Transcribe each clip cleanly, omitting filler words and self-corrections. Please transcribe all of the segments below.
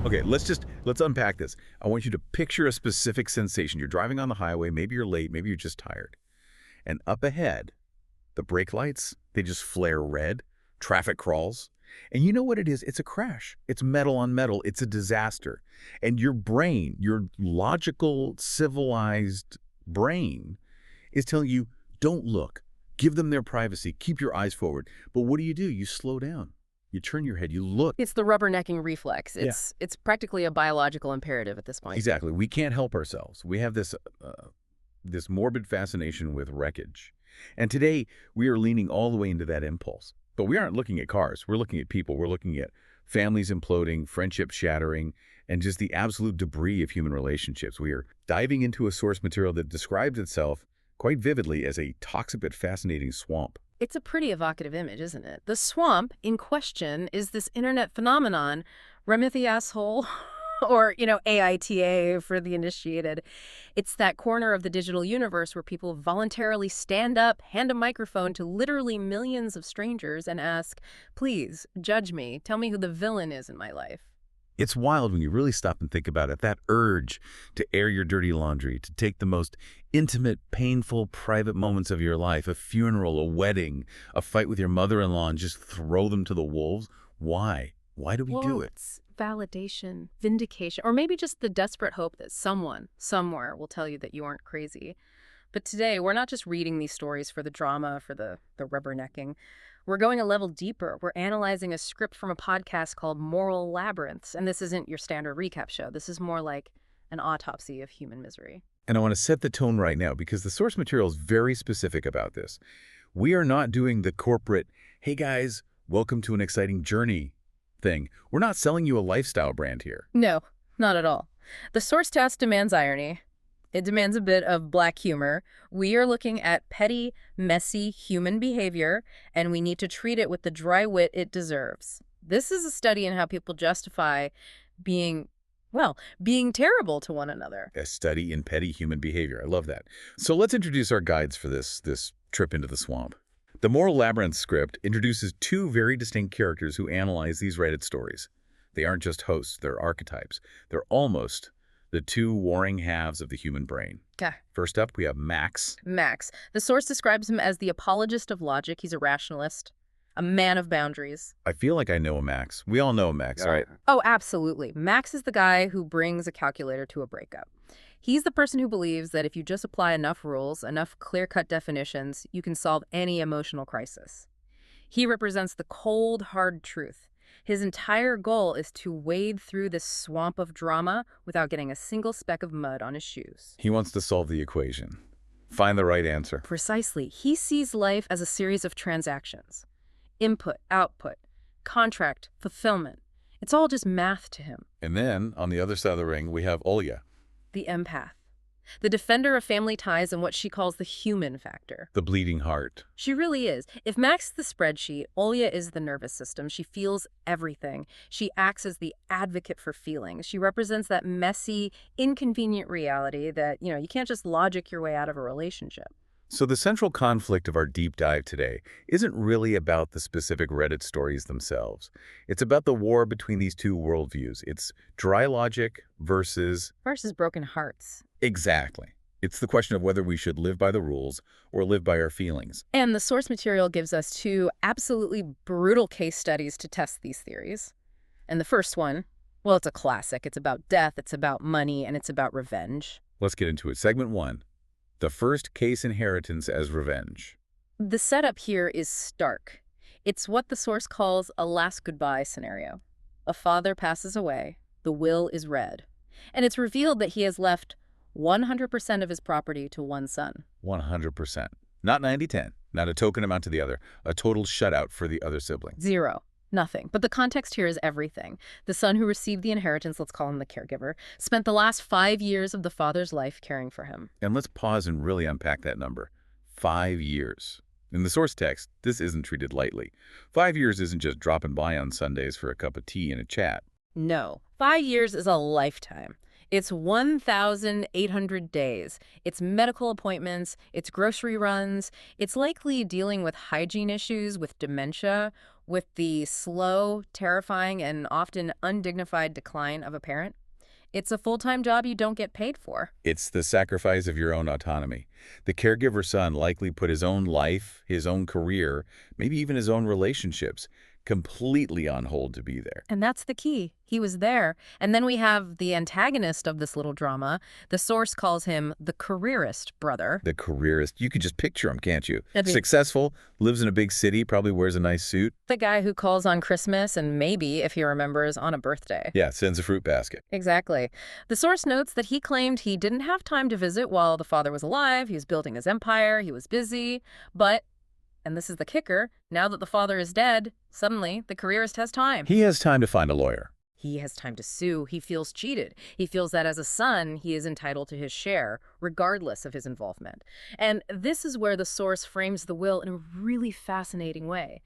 Okay, let's unpack this. I want you to picture a specific sensation. You're driving on the highway, maybe you're late, maybe you're just tired. And up ahead, the brake lights, they just flare red, traffic crawls. And you know what it is? It's a crash. It's metal on metal. It's a disaster. And your brain, your logical, civilized brain is telling you, don't look. Give them their privacy. Keep your eyes forward. But what do? You slow down. You turn your head. You look. It's the rubbernecking reflex. It's practically a biological imperative at this point. Exactly. We can't help ourselves. We have this morbid fascination with wreckage. And today, we are leaning all the way into that impulse. But we aren't looking at cars. We're looking at people. We're looking at families imploding, friendships shattering, and just the absolute debris of human relationships. We are diving into a source material that describes itself quite vividly as a toxic but fascinating swamp. It's a pretty evocative image, isn't it? The swamp in question is this internet phenomenon, AmItheAsshole, or, AITA for the initiated. It's that corner of the digital universe where people voluntarily stand up, hand a microphone to literally millions of strangers and ask, please, judge me, tell me who the villain is in my life. It's wild when you really stop and think about it, that urge to air your dirty laundry, to take the most intimate, painful, private moments of your life, a funeral, a wedding, a fight with your mother-in-law, and just throw them to the wolves. Why? Why do we do it? It's validation, vindication, or maybe just the desperate hope that someone, somewhere, will tell you that you aren't crazy. But today, we're not just reading these stories for the drama, for the rubbernecking. We're going a level deeper. We're analyzing a script from a podcast called Moral Labyrinths. And this isn't your standard recap show. This is more like an autopsy of human misery. And I want to set the tone right now because the source material is very specific about this. We are not doing the corporate, hey guys, welcome to an exciting journey thing. We're not selling you a lifestyle brand here. No, not at all. The source test demands irony. It demands a bit of black humor. We are looking at petty, messy human behavior, and we need to treat it with the dry wit it deserves. This is a study in how people justify being terrible to one another. A study in petty human behavior. I love that. So let's introduce our guides for this trip into the swamp. The Moral Labyrinths script introduces two very distinct characters who analyze these Reddit stories. They aren't just hosts, they're archetypes. They're almost the two warring halves of the human brain. Okay. First up, we have Max. Max. The source describes him as the apologist of logic. He's a rationalist, a man of boundaries. I feel like I know a Max. We all know a Max, right? Oh, absolutely. Max is the guy who brings a calculator to a breakup. He's the person who believes that if you just apply enough rules, enough clear-cut definitions, you can solve any emotional crisis. He represents the cold, hard truth. His entire goal is to wade through this swamp of drama without getting a single speck of mud on his shoes. He wants to solve the equation. Find the right answer. Precisely. He sees life as a series of transactions. Input, output, contract, fulfillment. It's all just math to him. And then, on the other side of the ring, we have Olya. The empath. The defender of family ties and what she calls the human factor. The bleeding heart. She really is. If Max is the spreadsheet, Olya is the nervous system. She feels everything. She acts as the advocate for feelings. She represents that messy, inconvenient reality that, you can't just logic your way out of a relationship. So the central conflict of our deep dive today isn't really about the specific Reddit stories themselves. It's about the war between these two worldviews. It's dry logic versus broken hearts. Exactly. It's the question of whether we should live by the rules or live by our feelings. And the source material gives us two absolutely brutal case studies to test these theories. And the first one, well, it's a classic. It's about death, it's about money, and it's about revenge. Let's get into it. Segment 1. The first case, inheritance as revenge. The setup here is stark. It's what the source calls a last goodbye scenario. A father passes away, the will is read, and it's revealed that he has left 100% of his property to one son. 100%. Not 90-10, not a token amount to the other, a total shutout for the other sibling. 0. Nothing. But the context here is everything. The son who received the inheritance, let's call him the caregiver, spent the last 5 years of the father's life caring for him. And let's pause and really unpack that number. 5 years. In the source text, this isn't treated lightly. 5 years isn't just dropping by on Sundays for a cup of tea and a chat. No. 5 years is a lifetime. It's 1,800 days. It's medical appointments. It's grocery runs. It's likely dealing with hygiene issues, with dementia, with the slow, terrifying, and often undignified decline of a parent. It's a full-time job you don't get paid for. It's the sacrifice of your own autonomy. The caregiver son likely put his own life, his own career, maybe even his own relationships, completely on hold to be there. And that's the key. He was there. And then we have the antagonist of this little drama. The source calls him the careerist brother. The careerist. You could just picture him, can't you? That'd be- Successful, lives in a big city, probably wears a nice suit. The guy who calls on Christmas and maybe, if he remembers, on a birthday. Yeah, sends a fruit basket. Exactly. The source notes that he claimed he didn't have time to visit while the father was alive. He was building his empire. He was busy. But, and this is the kicker, now that the father is dead, suddenly the careerist has time. He has time to find a lawyer. He has time to sue. He feels cheated. He feels that as a son, he is entitled to his share, regardless of his involvement. And this is where the source frames the will in a really fascinating way.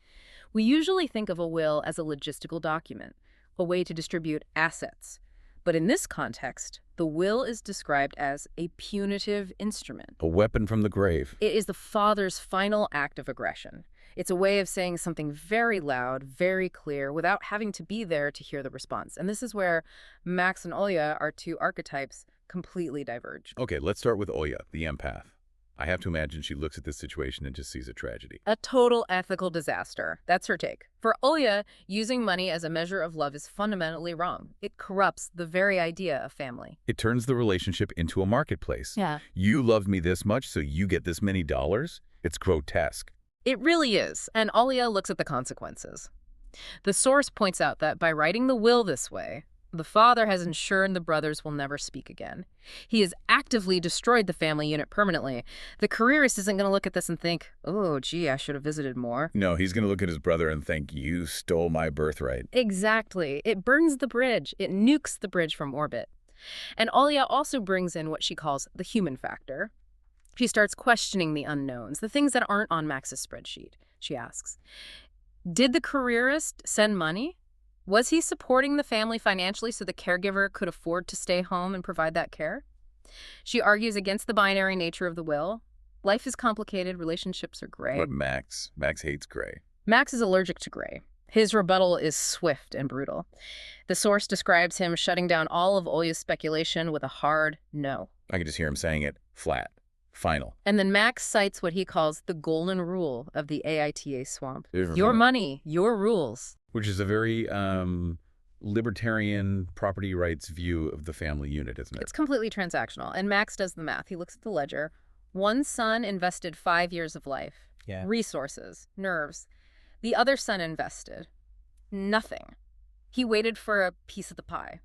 We usually think of a will as a logistical document, a way to distribute assets. But in this context, the will is described as a punitive instrument. A weapon from the grave. It is the father's final act of aggression. It's a way of saying something very loud, very clear, without having to be there to hear the response. And this is where Max and Olya, our two archetypes, completely diverge. Okay, let's start with Olya, the empath. I have to imagine she looks at this situation and just sees a tragedy. A total ethical disaster. That's her take. For Olya, using money as a measure of love is fundamentally wrong. It corrupts the very idea of family. It turns the relationship into a marketplace. Yeah. You loved me this much, so you get this many dollars? It's grotesque. It really is, and Olya looks at the consequences. The source points out that by writing the will this way, the father has ensured the brothers will never speak again. He has actively destroyed the family unit permanently. The careerist isn't going to look at this and think, oh, gee, I should have visited more. No, he's going to look at his brother and think, you stole my birthright. Exactly. It burns the bridge. It nukes the bridge from orbit. And Olya also brings in what she calls the human factor. She starts questioning the unknowns, the things that aren't on Max's spreadsheet. She asks, did the careerist send money? Was he supporting the family financially so the caregiver could afford to stay home and provide that care? She argues against the binary nature of the will. Life is complicated, relationships are gray. But Max hates gray. Max is allergic to gray. His rebuttal is swift and brutal. The source describes him shutting down all of Olya's speculation with a hard no. I can just hear him saying it flat. Final. And then Max cites what he calls the golden rule of the AITA swamp. Your money, your rules. Which is a very libertarian property rights view of the family unit, isn't it? It's completely transactional. And Max does the math. He looks at the ledger. One son invested 5 years of life. Yeah. Resources, nerves. The other son invested nothing. He waited for a piece of the pie.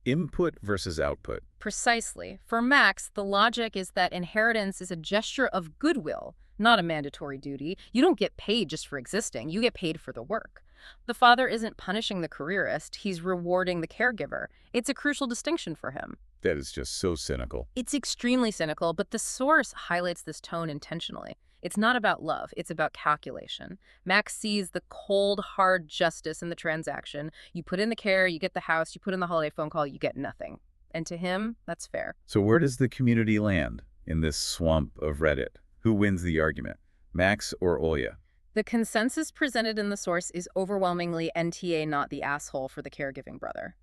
Input versus output. Precisely. For Max, the logic is that inheritance is a gesture of goodwill, not a mandatory duty. You don't get paid just for existing. You get paid for the work. The father isn't punishing the careerist. He's rewarding the caregiver. It's a crucial distinction for him. That is just so cynical. It's extremely cynical, but the source highlights this tone intentionally. It's not about love. It's about calculation. Max sees the cold, hard justice in the transaction. You put in the care, you get the house, you put in the holiday phone call, you get nothing. And to him, that's fair. So where does the community land in this swamp of Reddit? Who wins the argument, Max or Olya? The consensus presented in the source is overwhelmingly NTA, not the asshole for the caregiving brother.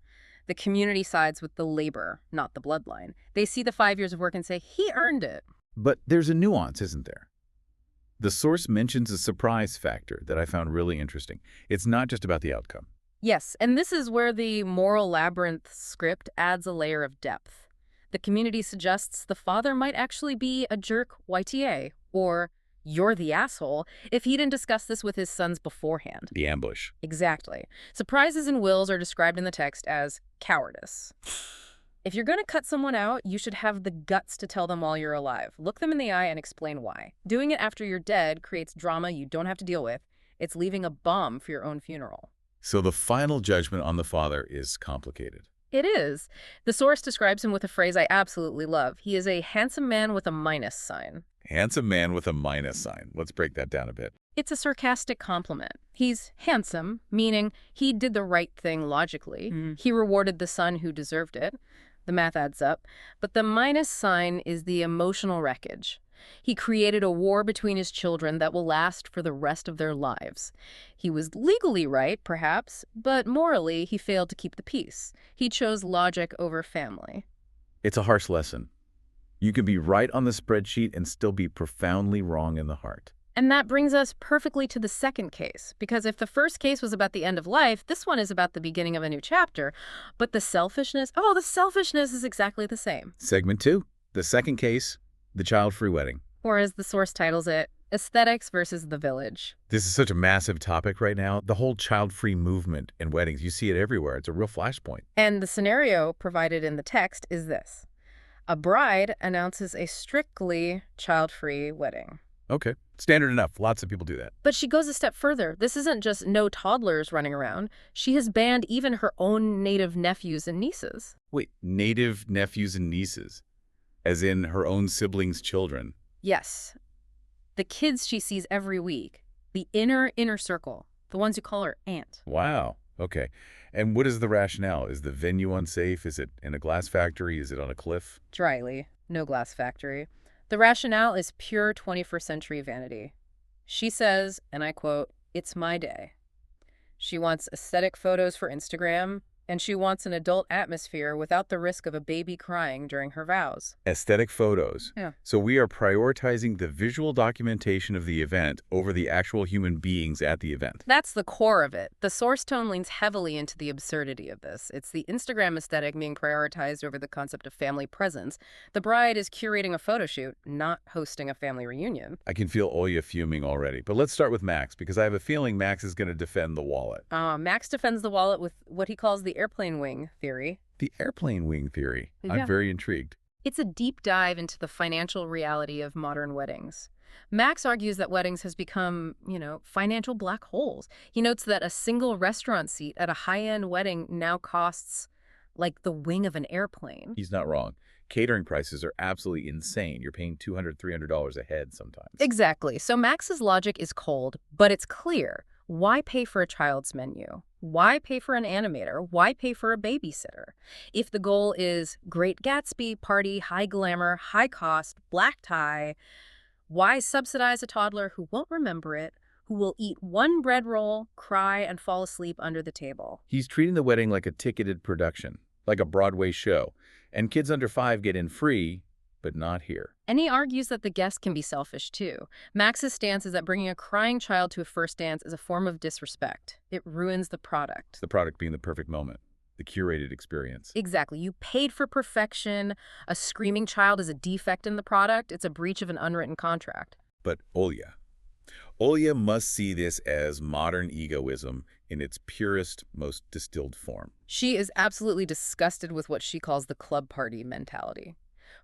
The community sides with the labor, not the bloodline. They see the 5 years of work and say, he earned it. But there's a nuance, isn't there? The source mentions a surprise factor that I found really interesting. It's not just about the outcome. Yes, and this is where the moral labyrinth script adds a layer of depth. The community suggests the father might actually be a jerk YTA, or you're the asshole, if he didn't discuss this with his sons beforehand. The ambush. Exactly. Surprises in wills are described in the text as cowardice. If you're going to cut someone out, you should have the guts to tell them while you're alive. Look them in the eye and explain why. Doing it after you're dead creates drama you don't have to deal with. It's leaving a bomb for your own funeral. So the final judgment on the father is complicated. It is. The source describes him with a phrase I absolutely love. He is a handsome man with a minus sign. Handsome man with a minus sign. Let's break that down a bit. It's a sarcastic compliment. He's handsome, meaning he did the right thing logically. He rewarded the son who deserved it. The math adds up. But the minus sign is the emotional wreckage. He created a war between his children that will last for the rest of their lives. He was legally right, perhaps, but morally he failed to keep the peace. He chose logic over family. It's a harsh lesson. You can be right on the spreadsheet and still be profoundly wrong in the heart. And that brings us perfectly to the second case, because if the first case was about the end of life, this one is about the beginning of a new chapter. But the selfishness is exactly the same. Segment 2, the second case, the child-free wedding. Or as the source titles it, aesthetics versus the village. This is such a massive topic right now. The whole child-free movement in weddings, you see it everywhere. It's a real flashpoint. And the scenario provided in the text is this. A bride announces a strictly child-free wedding. Okay. Standard enough. Lots of people do that. But she goes a step further. This isn't just no toddlers running around. She has banned even her own native nephews and nieces. Wait, native nephews and nieces? As in her own siblings' children? Yes. The kids she sees every week. The inner circle. The ones who call her aunt. Wow. Okay. And what is the rationale? Is the venue unsafe? Is it in a glass factory? Is it on a cliff? Dryly. No glass factory. The rationale is pure 21st century vanity. She says, and I quote, "It's my day." She wants aesthetic photos for Instagram, and she wants an adult atmosphere without the risk of a baby crying during her vows. Aesthetic photos. Yeah. So we are prioritizing the visual documentation of the event over the actual human beings at the event. That's the core of it. The source tone leans heavily into the absurdity of this. It's the Instagram aesthetic being prioritized over the concept of family presence. The bride is curating a photo shoot, not hosting a family reunion. I can feel Olya fuming already. But let's start with Max, because I have a feeling Max is going to defend the wallet. Max defends the wallet with what he calls the airplane wing theory. The airplane wing theory. Yeah. I'm very intrigued. It's a deep dive into the financial reality of modern weddings. Max argues that weddings has become, financial black holes. He notes that a single restaurant seat at a high-end wedding now costs like the wing of an airplane. He's not wrong. Catering prices are absolutely insane. You're paying $200, $300 a head sometimes. Exactly. So Max's logic is cold, but it's clear. Why pay for a child's menu? Why pay for an animator? Why pay for a babysitter? If the goal is Great Gatsby, party, high glamour, high cost, black tie, why subsidize a toddler who won't remember it, who will eat one bread roll, cry, and fall asleep under the table? He's treating the wedding like a ticketed production, like a Broadway show. And kids under 5 get in free, but not here. And he argues that the guest can be selfish, too. Max's stance is that bringing a crying child to a first dance is a form of disrespect. It ruins the product. The product being the perfect moment, the curated experience. Exactly. You paid for perfection. A screaming child is a defect in the product. It's a breach of an unwritten contract. But Olya must see this as modern egoism in its purest, most distilled form. She is absolutely disgusted with what she calls the club party mentality.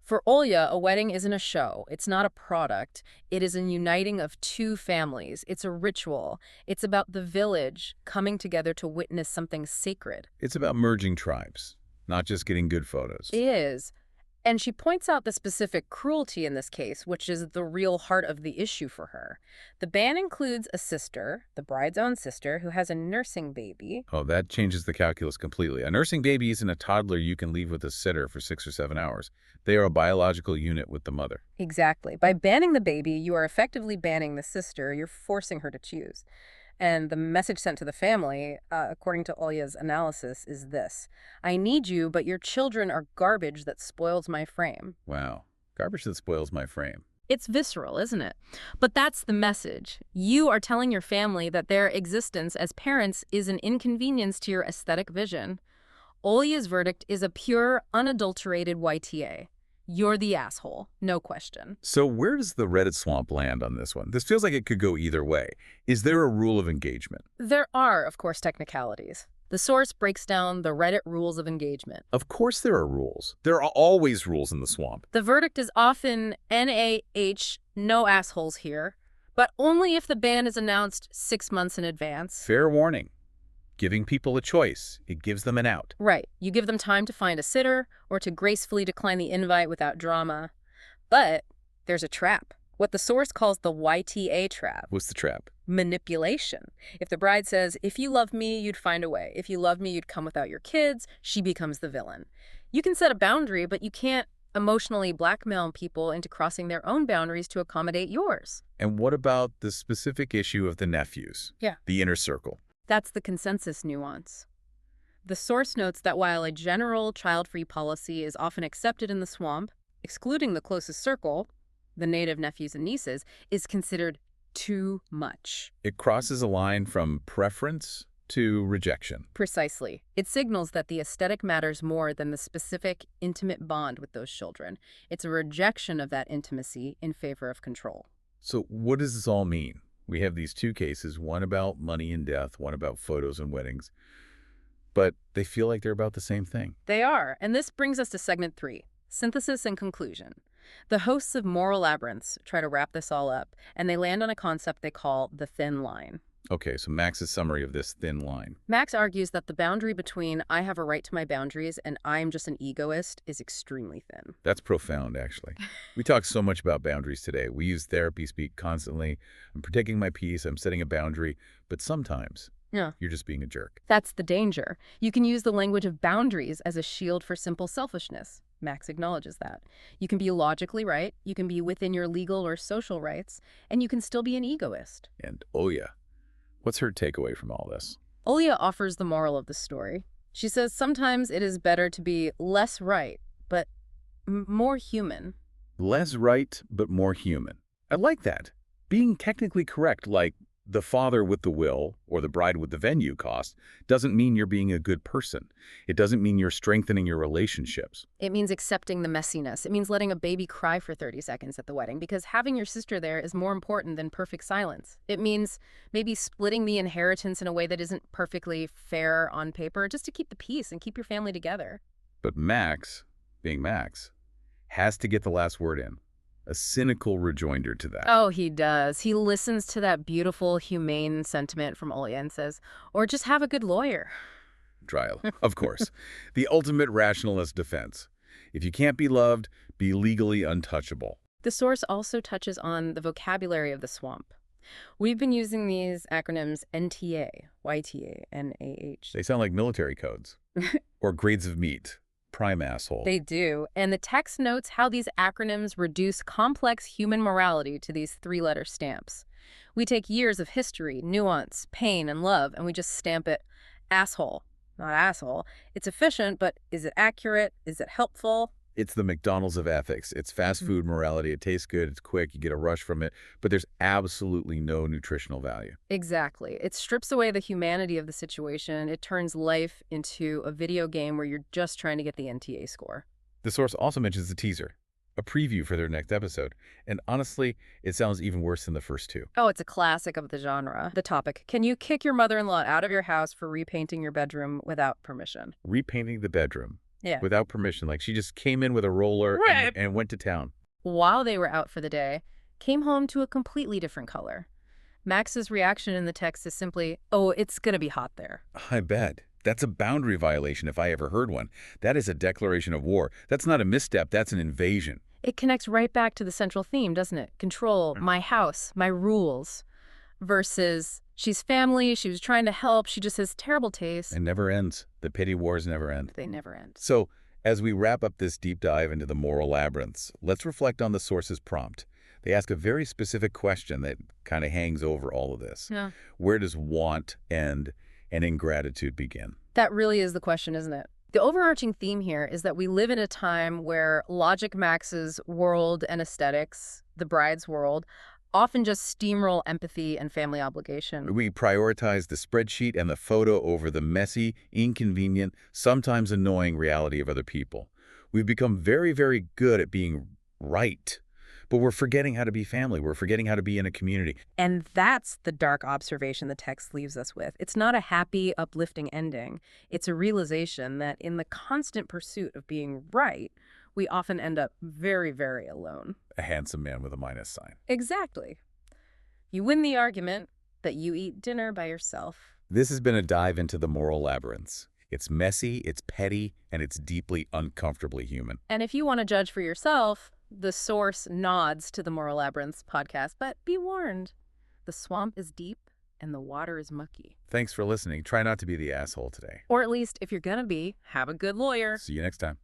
For Olya, a wedding isn't a show. It's not a product. It is a uniting of two families. It's a ritual. It's about the village coming together to witness something sacred. It's about merging tribes, not just getting good photos. It is. And she points out the specific cruelty in this case, which is the real heart of the issue for her. The ban includes a sister, the bride's own sister, who has a nursing baby. Oh, that changes the calculus completely. A nursing baby isn't a toddler you can leave with a sitter for 6 or 7 hours. They are a biological unit with the mother. Exactly. By banning the baby, you are effectively banning the sister. You're forcing her to choose. And the message sent to the family, according to Olya's analysis, is this. I need you, but your children are garbage that spoils my frame. Wow. Garbage that spoils my frame. It's visceral, isn't it? But that's the message. You are telling your family that their existence as parents is an inconvenience to your aesthetic vision. Olya's verdict is a pure, unadulterated YTA. You're the asshole, no question. So where does the Reddit swamp land on this one? This feels like it could go either way. Is there a rule of engagement? There are, of course, technicalities. The source breaks down the Reddit rules of engagement. Of course there are rules. There are always rules in the swamp. The verdict is often NAH, no assholes here, but only if the ban is announced 6 months in advance. Fair warning. Giving people a choice. It gives them an out. Right. You give them time to find a sitter or to gracefully decline the invite without drama. But there's a trap. What the source calls the YTA trap. What's the trap? Manipulation. If the bride says, if you love me, you'd find a way. If you love me, you'd come without your kids, she becomes the villain. You can set a boundary, but you can't emotionally blackmail people into crossing their own boundaries to accommodate yours. And what about the specific issue of the nephews? Yeah. The inner circle. That's the consensus nuance. The source notes that while a general child-free policy is often accepted in the swamp, excluding the closest circle, the native nephews and nieces, is considered too much. It crosses a line from preference to rejection. Precisely. It signals that the aesthetic matters more than the specific, intimate bond with those children. It's a rejection of that intimacy in favor of control. So what does this all mean? We have these two cases, one about money and death, one about photos and weddings. But they feel like they're about the same thing. They are. And this brings us to segment 3, synthesis and conclusion. The hosts of Moral Labyrinths try to wrap this all up, and they land on a concept they call the thin line. Okay, so Max's summary of this thin line. Max argues that the boundary between I have a right to my boundaries and I'm just an egoist is extremely thin. That's profound, actually. We talk so much about boundaries today. We use therapy speak constantly. I'm protecting my peace, I'm setting a boundary, but sometimes you're just being a jerk. That's the danger. You can use the language of boundaries as a shield for simple selfishness. Max acknowledges that. You can be logically right, you can be within your legal or social rights, and you can still be an egoist. And Olya, what's her takeaway from all this? Olya offers the moral of the story. She says sometimes it is better to be less right, but more human. Less right, but more human. I like that. Being technically correct, like the father with the will or the bride with the venue cost, doesn't mean you're being a good person. It doesn't mean you're strengthening your relationships. It means accepting the messiness. It means letting a baby cry for 30 seconds at the wedding because having your sister there is more important than perfect silence. It means maybe splitting the inheritance in a way that isn't perfectly fair on paper just to keep the peace and keep your family together. But Max, being Max, has to get the last word in. A cynical rejoinder to that. Oh, he does. He listens to that beautiful, humane sentiment from Olya and says, or just have a good lawyer. Trial, of course. The ultimate rationalist defense. If you can't be loved, be legally untouchable. The source also touches on the vocabulary of the swamp. We've been using these acronyms NTA, YTA, and AH. They sound like military codes. Or grades of meat. Prime asshole. They do. And the text notes how these acronyms reduce complex human morality to these 3-letter stamps. We take years of history, nuance, pain, and love, and we just stamp it asshole, not asshole. It's efficient, but is it accurate? Is it helpful? It's the McDonald's of ethics. It's fast food morality. It tastes good. It's quick. You get a rush from it. But there's absolutely no nutritional value. Exactly. It strips away the humanity of the situation. It turns life into a video game where you're just trying to get the NTA score. The source also mentions the teaser, a preview for their next episode. And honestly, it sounds even worse than the first two. Oh, it's a classic of the genre. The topic, can you kick your mother-in-law out of your house for repainting your bedroom without permission? Repainting the bedroom. Yeah. Without permission. Like she just came in with a roller and went to town. While they were out for the day, came home to a completely different color. Max's reaction in the text is simply, oh, it's gonna be hot there. I bet. That's a boundary violation if I ever heard one. That is a declaration of war. That's not a misstep, that's an invasion. It connects right back to the central theme, doesn't it? Control, my house, my rules. Versus, she's family, she was trying to help, she just has terrible taste. It never ends. The petty wars never end. They never end. So, as we wrap up this deep dive into the moral labyrinths, let's reflect on the source's prompt. They ask a very specific question that kind of hangs over all of this. Yeah. Where does want end and ingratitude begin? That really is the question, isn't it? The overarching theme here is that we live in a time where Logic Max's world and aesthetics, the bride's world, often just steamroll empathy and family obligation. We prioritize the spreadsheet and the photo over the messy, inconvenient, sometimes annoying reality of other people. We've become very, very good at being right, but we're forgetting how to be family. We're forgetting how to be in a community. And that's the dark observation the text leaves us with. It's not a happy, uplifting ending. It's a realization that in the constant pursuit of being right, we often end up very, very alone. A handsome man with a minus sign. Exactly. You win the argument that you eat dinner by yourself. This has been a dive into the moral labyrinths. It's messy, it's petty, and it's deeply uncomfortably human. And if you want to judge for yourself, the source nods to the Moral Labyrinths podcast, but be warned, the swamp is deep and the water is mucky. Thanks for listening. Try not to be the asshole today. Or at least, if you're gonna be, have a good lawyer. See you next time.